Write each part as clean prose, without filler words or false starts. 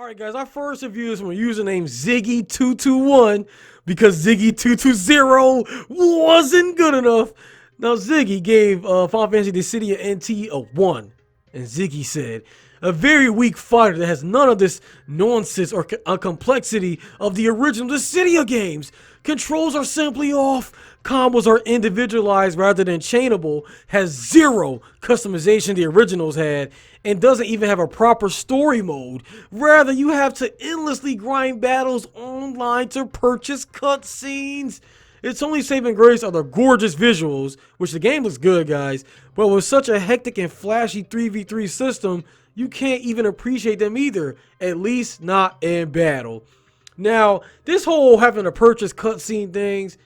Alright guys, our first review is from a username Ziggy221 because Ziggy220 wasn't good enough. Now Ziggy gave Final Fantasy Dissidia NT a 1. And Ziggy said, a very weak fighter that has none of this nonsense or complexity of the original Dissidia games. Controls are simply off, combos are individualized rather than chainable, has zero customization the originals had, and doesn't even have a proper story mode. Rather, you have to endlessly grind battles online to purchase cutscenes. Its only saving grace are the gorgeous visuals, which the game looks good, guys, but with such a hectic and flashy 3v3 system, you can't even appreciate them either, at least not in battle. Now, this whole having to purchase cutscene things,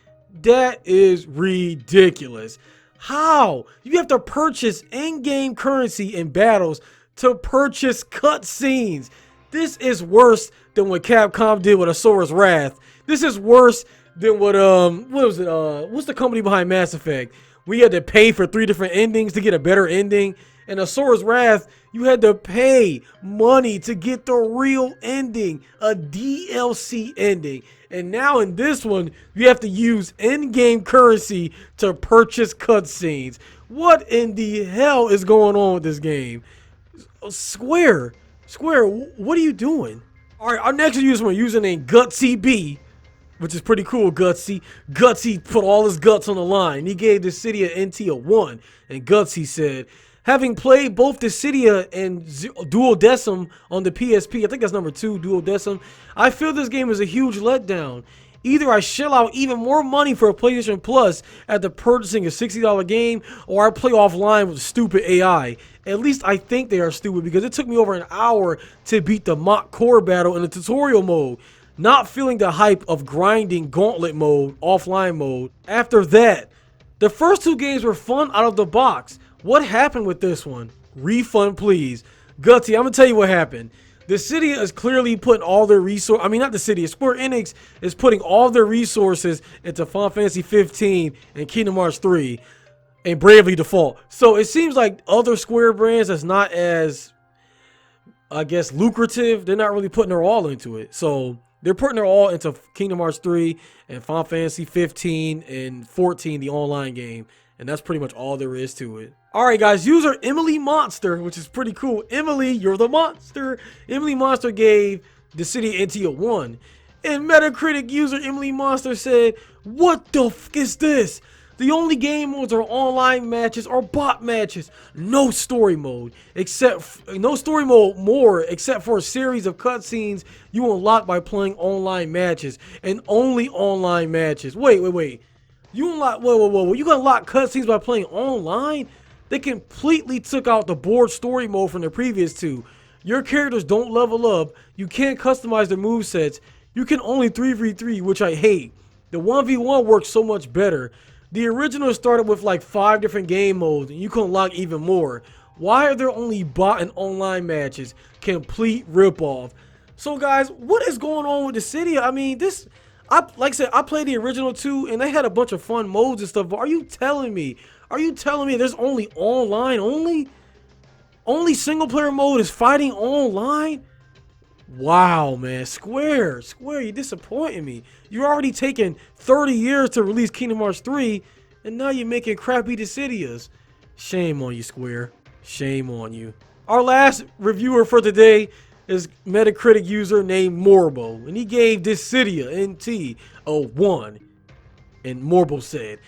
that is ridiculous. How? You have to purchase in-game currency in battles to purchase cutscenes. This is worse than what Capcom did with Asura's Wrath. This is worse than what what's the company behind Mass Effect? We had to pay for 3 different endings to get a better ending. In Asura's Wrath, you had to pay money to get the real ending, a DLC ending. And now in this one, you have to use in-game currency to purchase cutscenes. What in the hell is going on with this game? Square, what are you doing? Alright, our next user is username GutsyB, which is pretty cool, Gutsy. Gutsy put all his guts on the line. He gave Dissidia NT a 1. And Gutsy said, having played both Dissidia and Duodecim on the PSP, I think that's number 2, Duodecim, I feel this game is a huge letdown. Either I shell out even more money for a PlayStation Plus after purchasing a $60 game, or I play offline with stupid AI. At least I think they are stupid because it took me over an hour to beat the mock core battle in the tutorial mode. Not feeling the hype of grinding gauntlet mode, offline mode. After that, the first 2 games were fun out of the box. What happened with this one? Refund, please. Gutsy, I'm gonna tell you what happened. Dissidia is clearly putting all their resources, not Dissidia, Square Enix is putting all their resources into Final Fantasy 15 and Kingdom Hearts 3 and Bravely Default. So it seems like other Square brands that's not as, I guess, lucrative, they're not really putting their all into it. So they're putting their all into Kingdom Hearts 3 and Final Fantasy 15 and 14, the online game. And that's pretty much all there is to it. Alright guys, user Emily Monster, which is pretty cool. Emily, you're the monster. Emily Monster gave Dissidia NT a 1. And Metacritic user Emily Monster said, what the f is this? The only game modes are online matches or bot matches. No story mode. Except for a series of cutscenes you unlock by playing online matches. And only online matches. Wait. You unlock, whoa. You can unlock cutscenes by playing online? They completely took out the board story mode from the previous 2. Your characters don't level up. You can't customize their movesets. You can only 3v3, which I hate. The 1v1 works so much better. The original started with like 5 different game modes, and you can unlock even more. Why are there only bot and online matches? Complete ripoff. So guys, what is going on with Dissidia? I mean, like I said, I played the original 2, and they had a bunch of fun modes and stuff, but are you telling me there's only online only? Only single player mode is fighting online? Wow, man. Square, you're disappointing me. You're already taking 30 years to release Kingdom Hearts 3, and now you're making crappy Dissidias. Shame on you, Square. Shame on you. Our last reviewer for today is Metacritic user named Morbo, and he gave Dissidia NT a 1. And Morbo said,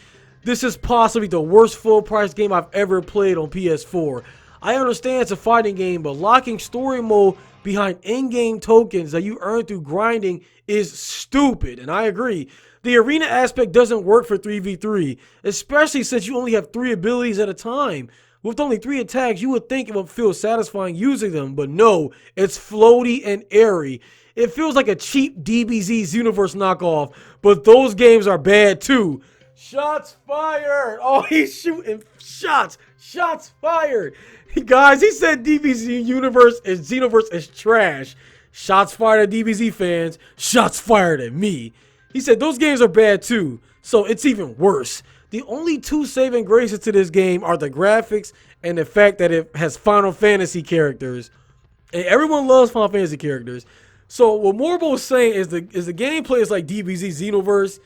this is possibly the worst full price game I've ever played on PS4. I understand it's a fighting game, but locking story mode behind in-game tokens that you earn through grinding is stupid, and I agree. The arena aspect doesn't work for 3v3, especially since you only have 3 abilities at a time. With only 3 attacks, you would think it would feel satisfying using them, but no, it's floaty and airy. It feels like a cheap DBZ's Universe knockoff, but those games are bad too. Shots fired! Oh, he's shooting shots! Shots fired! Guys, he said DBZ Universe and Xenoverse is trash. Shots fired at DBZ fans. Shots fired at me. He said those games are bad too, so it's even worse. The only 2 saving graces to this game are the graphics and the fact that it has Final Fantasy characters. And everyone loves Final Fantasy characters. So what Morbo is saying is the gameplay is like DBZ Xenoverse,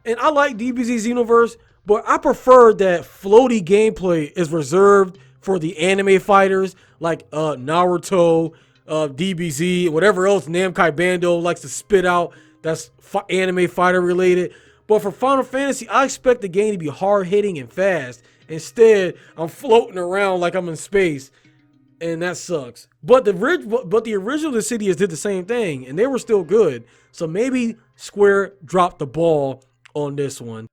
and I like DBZ Xenoverse, but I prefer that floaty gameplay is reserved for the anime fighters like Naruto, DBZ, whatever else Namkai Bandai likes to spit out that's anime fighter related. But for Final Fantasy, I expect the game to be hard hitting and fast. Instead, I'm floating around like I'm in space, and that sucks. But the original Dissidia did the same thing, and they were still good. So maybe Square dropped the ball on this one.